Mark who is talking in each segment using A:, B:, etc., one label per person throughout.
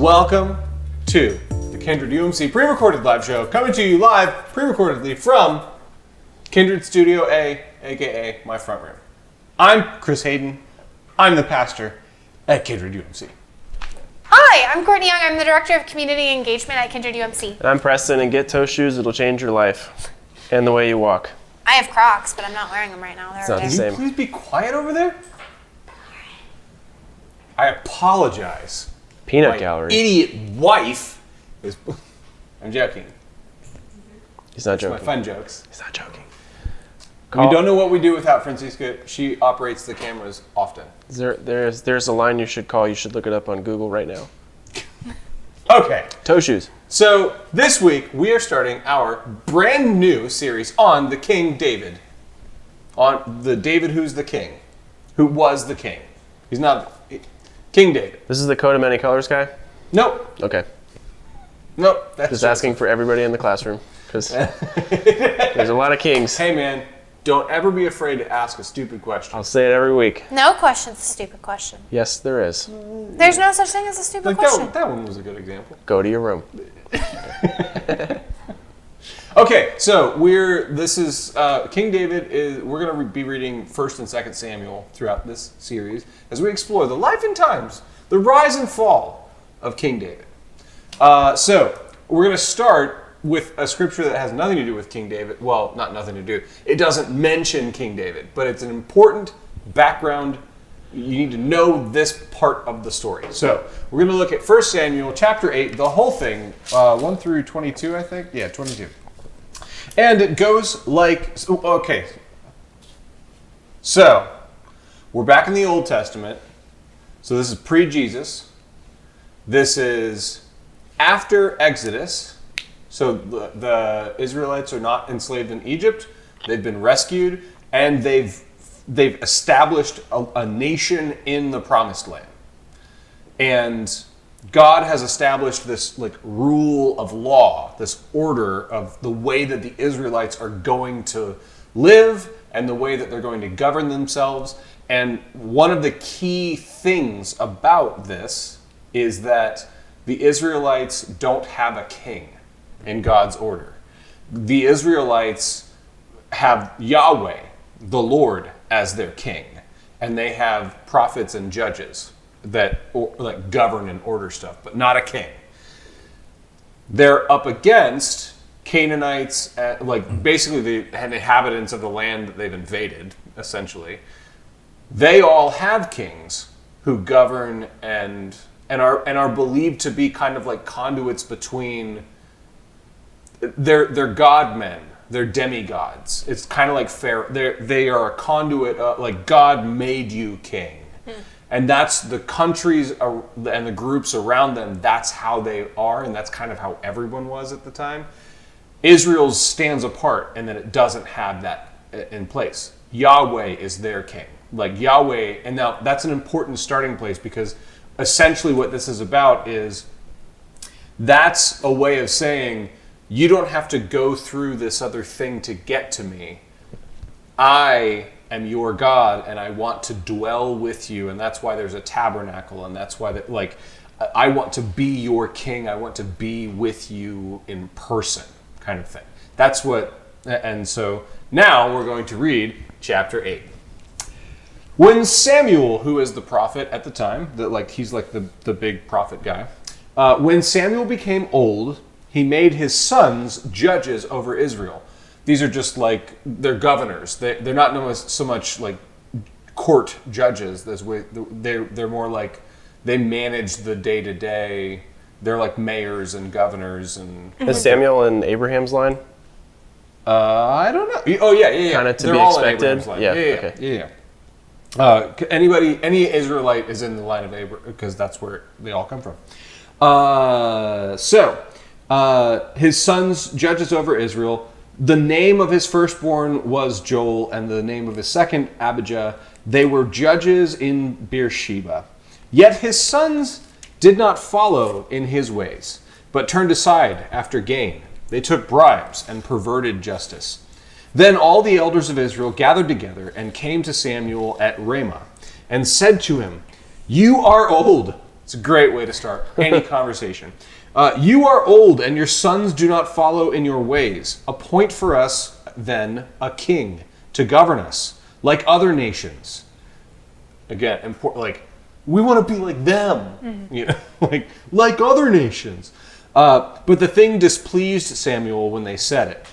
A: Welcome to the Kindred UMC pre-recorded live show, coming to you live, pre-recordedly from Kindred Studio A, aka my front room. I'm Chris Hayden. I'm the pastor at Kindred UMC.
B: Hi, I'm Courtney Young. I'm the Director of Community Engagement at Kindred UMC.
C: And I'm Preston, and get toe shoes. It'll change your life and the way you walk.
B: I have Crocs, but I'm not wearing them right now.
C: It's not the
A: Can
C: same.
A: you please be quiet over there? I apologize.
C: Peanut
A: My
C: gallery.
A: idiot wife is... I'm joking.
C: He's not
A: It's my
C: joking.
A: fun jokes.
C: He's not joking.
A: We don't know what we do without Francisca. She operates the cameras often.
C: There's a line you should call. You should look it up on Google right now.
A: Okay.
C: Toe shoes.
A: So this week we are starting our brand new series on the King David. On the David who's the king. Who was the king. He's not... King David.
C: This is the coat of many colors guy?
A: Nope.
C: Okay.
A: Nope. That's
C: Just asking for everybody in the classroom. Because there's a lot of kings.
A: Hey man, don't ever be afraid to ask a stupid question.
C: I'll say it every week.
B: No question's a stupid question.
C: Yes, there is.
B: There's no such thing as a stupid question.
A: That one was a good example.
C: Go to your room.
A: Okay, so King David we're going to be reading 1st and 2nd Samuel throughout this series as we explore the life and times, the rise and fall of King David. So we're going to start with a scripture that has nothing to do with King David. Well, not nothing to do. It doesn't mention King David, but it's an important background. You need to know this part of the story. So we're going to look at 1 Samuel chapter 8, the whole thing, 1 through 22, I think. Yeah, 22. And it goes like, okay. So we're back in the Old Testament. So this is pre-Jesus. This is after Exodus. So the Israelites are not enslaved in Egypt. They've been rescued, and they've established a nation in the Promised Land. And God has established this rule of law, this order of the way that the Israelites are going to live and the way that they're going to govern themselves. And one of the key things about this is that the Israelites don't have a king in God's order. The Israelites have Yahweh, the Lord, as their king, and they have prophets and judges that govern and order stuff, but not a king. They're up against Canaanites, basically the inhabitants of the land that they've invaded, essentially. They all have kings who govern and are believed to be kind of like conduits between. They're God men. They're demigods. It's kind of like they are a conduit of, God made you king. And that's the countries and the groups around them, that's how they are, and that's kind of how everyone was at the time. Israel stands apart, and then it doesn't have that in place. Yahweh is their king. Yahweh, and now that's an important starting place, because essentially what this is about is that's a way of saying, you don't have to go through this other thing to get to me. I am your God, and I want to dwell with you, and that's why there's a tabernacle, and that's why I want to be your king. I want to be with you in person, kind of thing. That's what, and so now we're going to read chapter 8. When Samuel, who is the prophet at the time, he's the big prophet guy, when Samuel became old, he made his sons judges over Israel. These are just they're governors. They're not so much court judges. They're more they manage the day to day. They're like mayors and governors and.
C: Is Samuel in Abraham's line?
A: I don't know. Oh yeah.
C: Kind of to
A: they're
C: be
A: all
C: expected.
A: Yeah. Any Israelite is in the line of Abraham because that's where they all come from. His sons judges over Israel. The name of his firstborn was Joel, and the name of his second, Abijah. They were judges in Beer-sheba. Yet his sons did not follow in his ways, but turned aside after gain. They took bribes and perverted justice. Then all the elders of Israel gathered together and came to Samuel at Ramah, and said to him, "You are old, It's a great way to start any conversation. You are old, and your sons do not follow in your ways. Appoint for us, then, a king to govern us, like other nations. Again, important. Like, we want to be like them, you know, like other nations. But the thing displeased Samuel when they said it.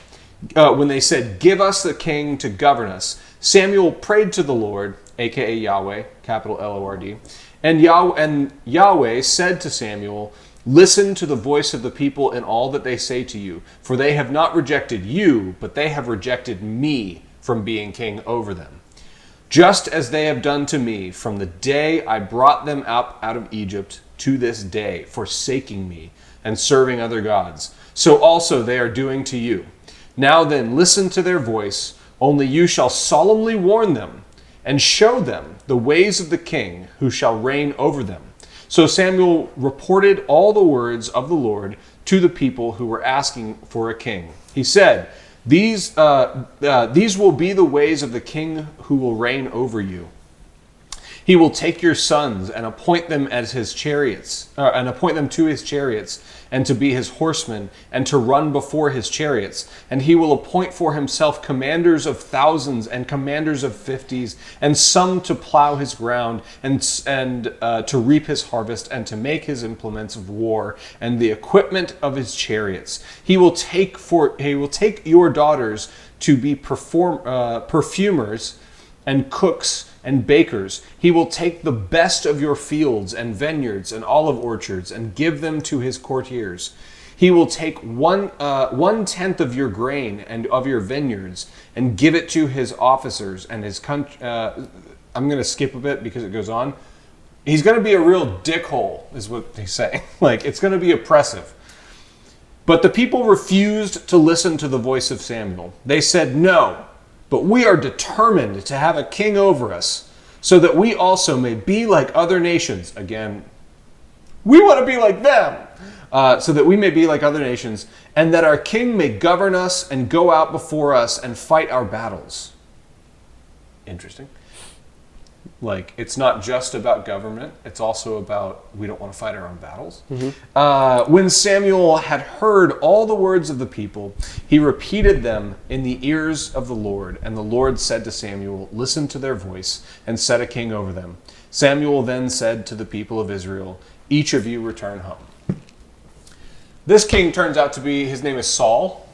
A: When they said, "Give us the king to govern us," Samuel prayed to the Lord, aka Yahweh, capital Lord, and Yahweh said to Samuel, "Listen to the voice of the people in all that they say to you, for they have not rejected you, but they have rejected me from being king over them. Just as they have done to me from the day I brought them up out of Egypt to this day, forsaking me and serving other gods, so also they are doing to you. Now then, listen to their voice, only you shall solemnly warn them and show them the ways of the king who shall reign over them." So Samuel reported all the words of the Lord to the people who were asking for a king. He said, These will be the ways of the king who will reign over you. He will take your sons and appoint them as his chariots, and appoint them to his chariots, and to be his horsemen, and to run before his chariots. And he will appoint for himself commanders of thousands and commanders of 50s, and some to plow his ground, and to reap his harvest, and to make his implements of war, and the equipment of his chariots. He will take your daughters to be perfumers and cooks and bakers. He will take the best of your fields and vineyards and olive orchards and give them to his courtiers. He will take 1/10 of your grain and of your vineyards and give it to his officers and his country. I'm going to skip a bit because it goes on. He's going to be a real dickhole, is what they say. Like, it's going to be oppressive. But the people refused to listen to the voice of Samuel. They said, "No, but we are determined to have a king over us, so that we also may be like other nations." Again, we want to be like them. So that we may be like other nations, and that our king may govern us and go out before us and fight our battles. Interesting. Like, it's not just about government, it's also about we don't want to fight our own battles. When Samuel had heard all the words of the people, he repeated them in the ears of the Lord, and the Lord said to Samuel, "Listen to their voice and set a king over them." Samuel then said to the people of Israel, "Each of you return home." This king turns out to be, his name is Saul.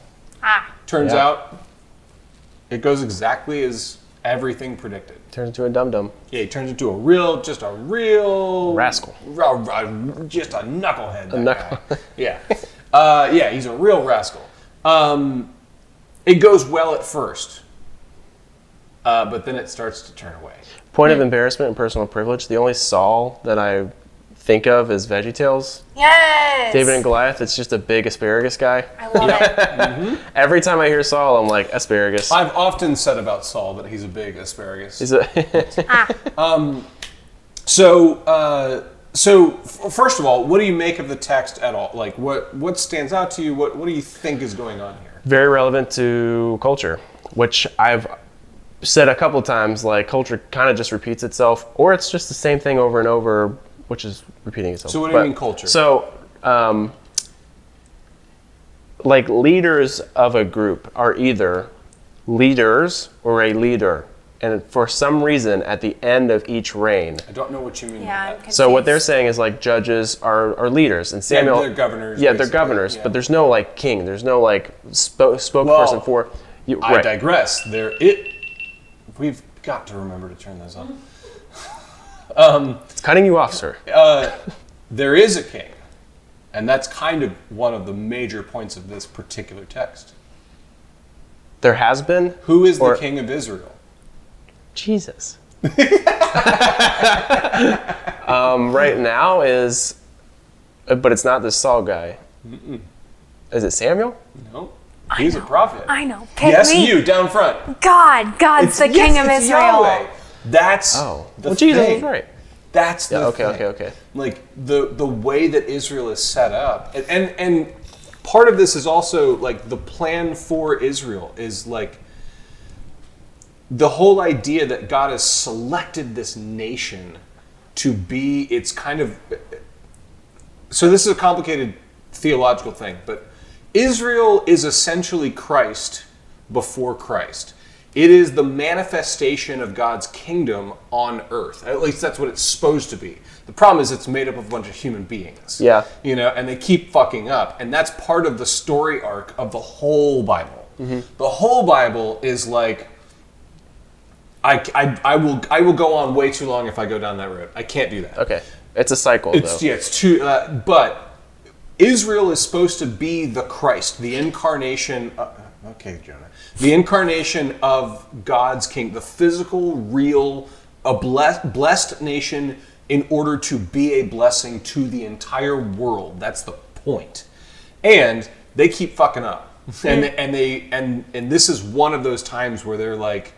A: Turns out it goes exactly as everything predicted.
C: Turns into a dum-dum.
A: Yeah, he turns into a real
C: rascal.
A: Just a knucklehead.
C: Guy.
A: Yeah, he's a real rascal. It goes well at first, but then it starts to turn away.
C: Point of embarrassment and personal privilege. The only Saul that I think of is VeggieTales.
B: Yes.
C: David and Goliath. It's just a big asparagus guy.
B: I love it.
C: Every time I hear Saul, I'm like, asparagus.
A: I've often said about Saul that he's a big asparagus. So first of all, what do you make of the text at all? Like, what stands out to you? What do you think is going on here?
C: Very relevant to culture, which I've said a couple times. Like, culture kind of just repeats itself, or it's just the same thing over and over, which is repeating itself.
A: So what do you mean culture?
C: So, like, leaders of a group are either leaders or a leader. And for some reason, at the end of each reign...
A: I don't know what you mean by that.
C: So what they're saying is, like, judges are leaders. And Samuel...
A: they're governors.
C: Yeah, they're governors. Yeah. But there's no, like, king. There's no, like, spokesperson for...
A: I digress. We've got to remember to turn this on.
C: It's cutting you off, sir.
A: There is a king, and that's kind of one of the major points of this particular text.
C: There has been?
A: Who is the king of Israel?
C: Jesus. Right now is, but it's not this Saul guy. Mm-mm. Is it Samuel?
A: No. He's a prophet.
B: I know.
A: Yes, you, down front.
B: God's the king of Israel.
A: Yahweh. That's the
C: Jesus
A: thing.
C: is right.
A: That's the thing.
C: Okay.
A: Like, the way that Israel is set up. And part of this is also, like, the plan for Israel is, like, the whole idea that God has selected this nation to be, it's kind of, so this is a complicated theological thing, but Israel is essentially Christ before Christ. It is the manifestation of God's kingdom on earth. At least that's what it's supposed to be. The problem is it's made up of a bunch of human beings.
C: Yeah.
A: You know, and they keep fucking up. And that's part of the story arc of the whole Bible. Mm-hmm. The whole Bible is like, I will go on way too long if I go down that road. I can't do that.
C: Okay. It's a cycle, though.
A: Yeah, it's too, but Israel is supposed to be the Christ, the incarnation. Okay, Jonah. The incarnation of God's king, the physical, real, a blessed nation in order to be a blessing to the entire world. That's the point. And they keep fucking up. And this is one of those times where they're like,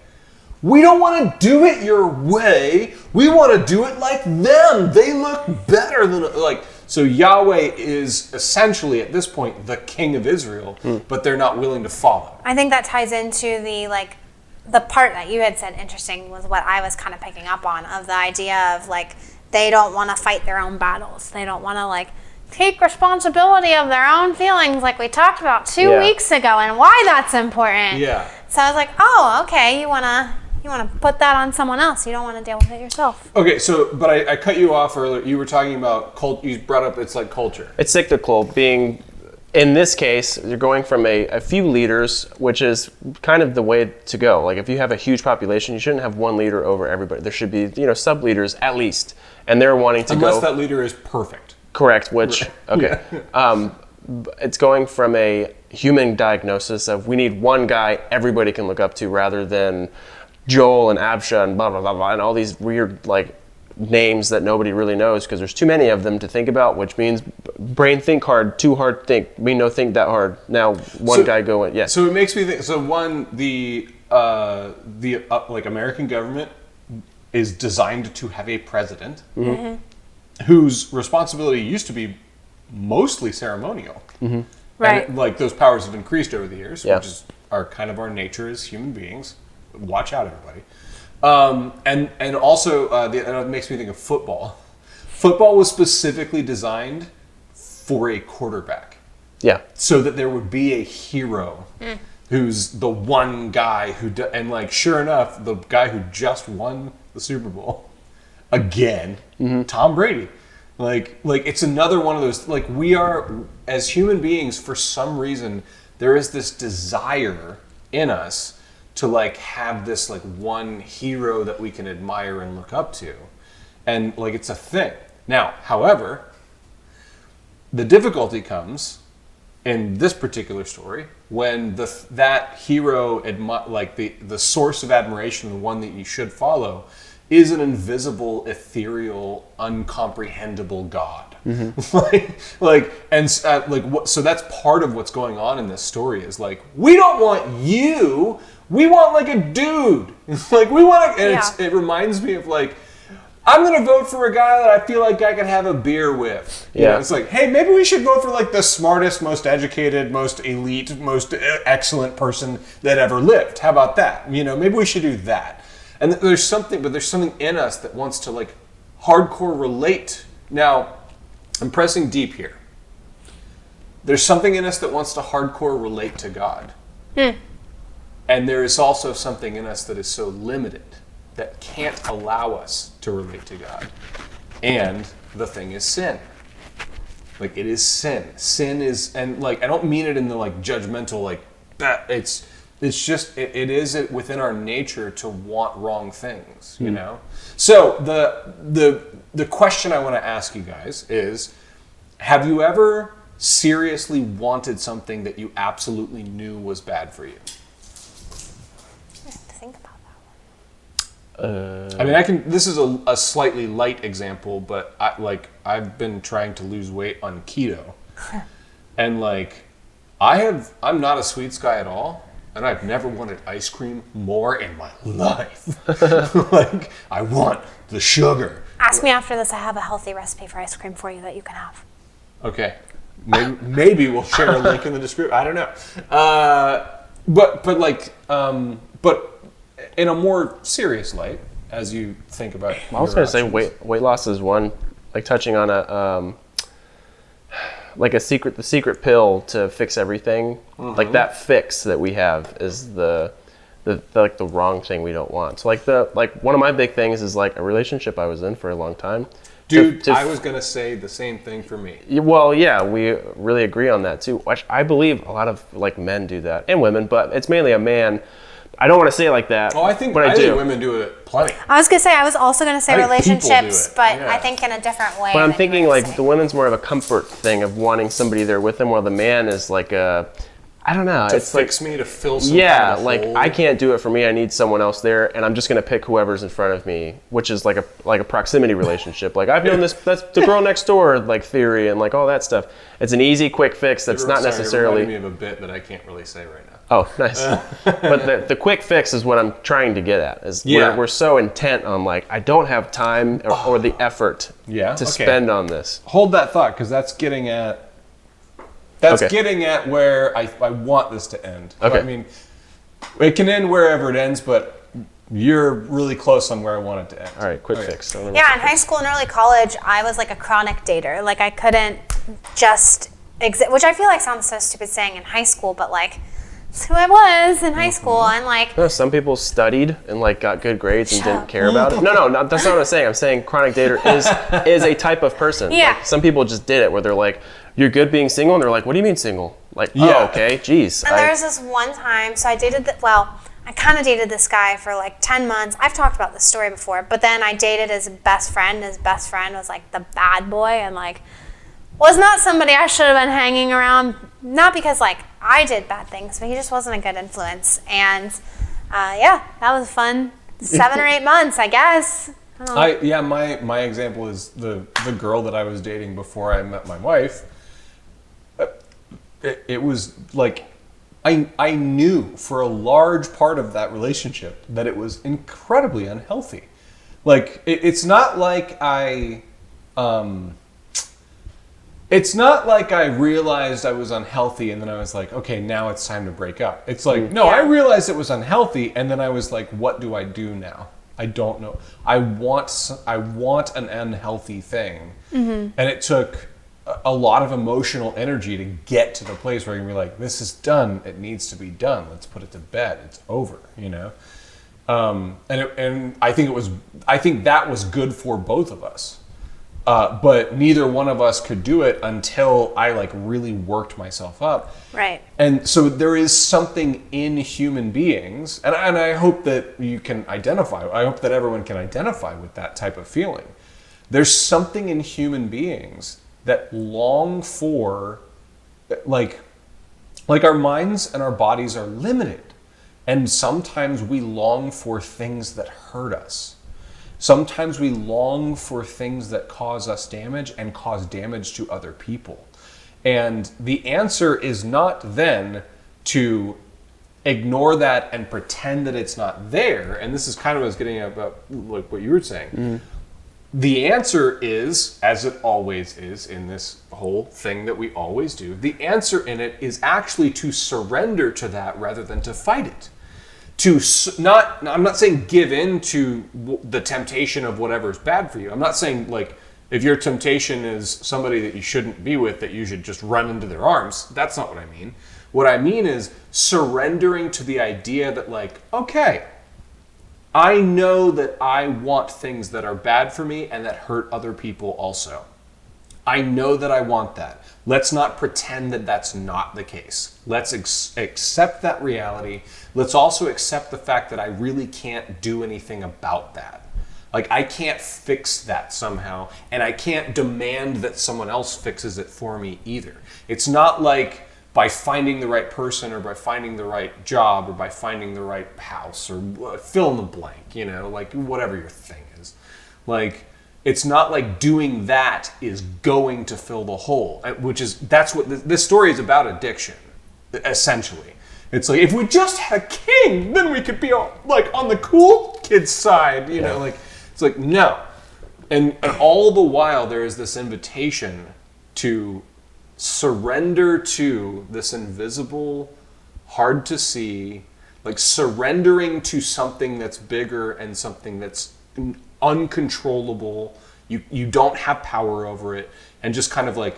A: we don't want to do it your way. We want to do it like them. They look better than like. So Yahweh is essentially at this point the king of Israel, but they're not willing to follow.
B: I think that ties into the part that you had said interesting was what I was kind of picking up on, of the idea of like they don't want to fight their own battles. They don't want to like take responsibility of their own feelings like we talked about 2 weeks ago and why that's important.
A: Yeah.
B: So I was like, oh, okay, you want to put that on someone else. You don't want to deal with it yourself.
A: Okay, so, but I cut you off earlier. You were talking about you brought up it's like culture.
C: It's cyclical, being, in this case, you're going from a few leaders, which is kind of the way to go. Like if you have a huge population, you shouldn't have one leader over everybody. There should be, sub-leaders at least. And they're wanting to
A: Unless that leader is perfect.
C: Correct, which, okay.
A: Yeah.
C: It's going from a human diagnosis of we need one guy everybody can look up to rather than Joel and Abijah and blah, blah, blah, blah, and all these weird, names that nobody really knows because there's too many of them to think about, which means brain think hard, too hard think. Me no think that hard. Now one guy going, yes.
A: So it makes me think, so one, the American government is designed to have a president whose responsibility used to be mostly ceremonial. Mm-hmm.
B: Right.
A: And those powers have increased over the years,
C: Yeah.
A: which are kind of our nature as human beings. Watch out, everybody. And also, it makes me think of football. Football was specifically designed for a quarterback.
C: Yeah.
A: So that there would be a hero who's the one guy and sure enough, the guy who just won the Super Bowl again, Tom Brady. Like it's another one of those, we are, as human beings, for some reason, there is this desire in us to have this one hero that we can admire and look up to. And it's a thing. Now, however, the difficulty comes in this particular story when that hero, the source of admiration, the one that you should follow, is an invisible, ethereal, uncomprehendable God. Mm-hmm. So that's part of what's going on in this story is we don't want you. We want a dude. We want it reminds me of I'm going to vote for a guy that I feel like I can have a beer with.
C: Yeah.
A: It's hey, maybe we should vote for the smartest, most educated, most elite, most excellent person that ever lived. How about that? Maybe we should do that. And there's something in us that wants to hardcore relate. Now, I'm pressing deep here. There's something in us that wants to hardcore relate to God. And there is also something in us that is so limited that can't allow us to relate to God. And the thing is sin. It is sin. Sin is, and I don't mean it in the judgmental, it's just, it is within our nature to want wrong things, you know? So the question I want to ask you guys is, have you ever seriously wanted something that you absolutely knew was bad for you?
B: Think about that one.
A: I mean, this is a slightly light example, but I've been trying to lose weight on keto. And I'm not a sweets guy at all. And I've never wanted ice cream more in my life. I want the sugar.
B: Ask me after this. I have a healthy recipe for ice cream for you that you can have.
A: Okay. Maybe we'll share a link in the description. I don't know. But in a more serious light, as you think about
C: I was going to say weight loss is one, touching on like the secret pill to fix everything. Like that fix that we have is the like the wrong thing we don't want. So like one of my big things is like a relationship I was in for a long time.
A: Dude, I was gonna say the same thing for me.
C: Well, yeah, we really agree on that too. Which I believe a lot of like men do that and women, but it's mainly a man. I don't want to say it like that.
A: Oh, I think women do it plenty.
B: I was gonna say, I was also gonna say
A: I think people
B: relationships,
A: do it.
B: but
A: Yeah.
B: I think in a different way.
C: But I'm
B: than you
C: thinking
B: were
C: like
B: saying.
C: the women's more of a comfort thing of wanting somebody there with them, while the man is like I don't know.
A: To
C: It's like
A: fix me, to fill some
C: yeah,
A: kind of
C: like
A: hole.
C: I can't do it for me. I need someone else there, and I'm just gonna pick whoever's in front of me, which is like a proximity relationship. Like I've known this, that's the girl next door like theory and like all that stuff. It's an easy, quick fix that's not
A: Sorry,
C: necessarily.
A: It reminded me of a bit that I can't really say right now.
C: Oh, nice. But the quick fix is what I'm trying to get at. Is we're so intent on like I don't have time or the effort to spend on this.
A: Hold that thought, because that's getting at where I want this to end.
C: Okay.
A: I mean, it can end wherever it ends, but you're really close on where I want it to end.
C: All right, quick
A: Okay.
C: fix.
B: Yeah, in high school and early college, I was like a chronic dater. Like I couldn't just exist, which I feel like sounds so stupid saying in high school, but like it's who I was in high school, and like
C: No, some people studied and like got good grades and didn't care about it. No, that's not what I'm saying. I'm saying chronic dater is a type of person.
B: Yeah.
C: Like, some people just did it where they're like, "You're good being single," and they're like, "What do you mean single?" Like,
A: Yeah.
C: oh, okay, geez.
B: And there was this one time, so I kind of dated this guy for like 10 months. I've talked about this story before, but then I dated his best friend. His best friend was like the bad boy and like was not somebody I should have been hanging around. Not because like I did bad things, but he just wasn't a good influence. And yeah, that was fun. 7 or 8 months, I guess. I don't know.
A: My example is the girl that I was dating before I met my wife. It was like I knew for a large part of that relationship that it was incredibly unhealthy. Like it's not like I realized I was unhealthy and then I was like, okay, now it's time to break up. It's like, no, I realized it was unhealthy and then I was like, what do I do now? I don't know. I want an unhealthy thing. And it took a lot of emotional energy to get to the place where you can be like, this is done. It needs to be done. Let's put it to bed. It's over, you know? And I think that was good for both of us. But neither one of us could do it until I like really worked myself up.
B: Right.
A: And so there is something in human beings, and I hope that you can identify, I hope that everyone can identify with that type of feeling. There's something in human beings that long for, like our minds and our bodies are limited. And sometimes we long for things that hurt us. Sometimes we long for things that cause us damage and cause damage to other people. And the answer is not then to ignore that and pretend that it's not there. And this is kind of what I was getting at about like what you were saying. The answer is, as it always is in this whole thing that we always do, the answer in it is actually to surrender to that rather than to fight it. I'm not saying give in to the temptation of whatever's bad for you. I'm not saying like if your temptation is somebody that you shouldn't be with, that you should just run into their arms. That's not what I mean. What I mean is surrendering to the idea that like, okay, I know that I want things that are bad for me and that hurt other people also. I know that I want that. Let's not pretend that that's not the case. Let's accept that reality. Let's also accept the fact that I really can't do anything about that. Like I can't fix that somehow, and I can't demand that someone else fixes it for me either. It's not like by finding the right person or by finding the right job or by finding the right house or fill in the blank, you know, like whatever your thing is. Like it's not like doing that is going to fill the hole, that's what this story is about, addiction, essentially. It's like if we just had a king, then we could be like on the cool kids side, you know, like it's like no. And all the while there is this invitation to surrender to this invisible, hard to see, like surrendering to something that's bigger and something that's uncontrollable. You don't have power over it, and just kind of like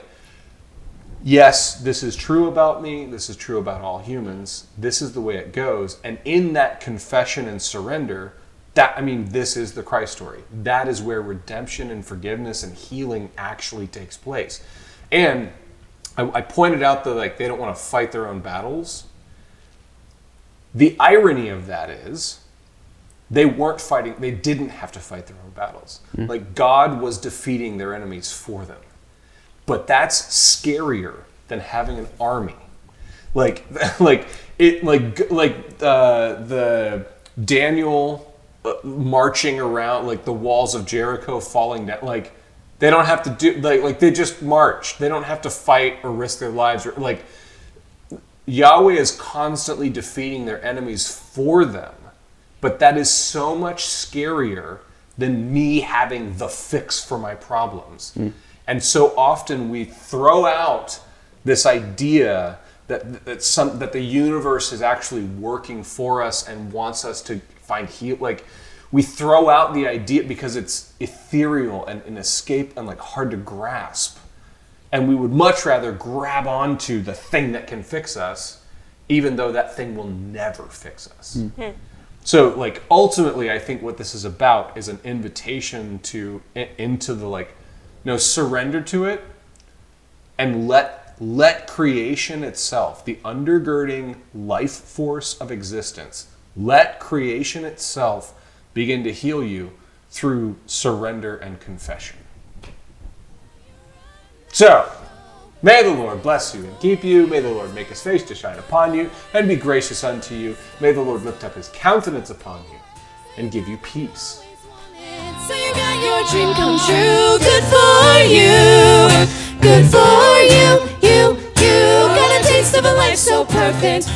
A: yes, this is true about me. This is true about all humans. This is the way it goes. And in that confession and surrender, this is the Christ story. That is where redemption and forgiveness and healing actually takes place. And I pointed out that they don't want to fight their own battles. The irony of that is they weren't fighting. They didn't have to fight their own battles. God was defeating their enemies for them. But that's scarier than having an army. The Daniel marching around, the walls of Jericho falling down. They don't have to do, they just march. They don't have to fight or risk their lives. Yahweh is constantly defeating their enemies for them. But that is so much scarier than me having the fix for my problems. And so often we throw out this idea that the universe is actually working for us and wants us to find heal. We throw out the idea because it's ethereal and an escape and hard to grasp. And we would much rather grab onto the thing that can fix us, even though that thing will never fix us. So ultimately, I think what this is about is an invitation into the surrender to it and let creation itself, the undergirding life force of existence, let creation itself begin to heal you through surrender and confession. So, may the Lord bless you and keep you. May the Lord make his face to shine upon you and be gracious unto you. May the Lord lift up his countenance upon you and give you peace.
D: So you got your dream come true. Good for you. Good for you. You got a taste of a life so perfect.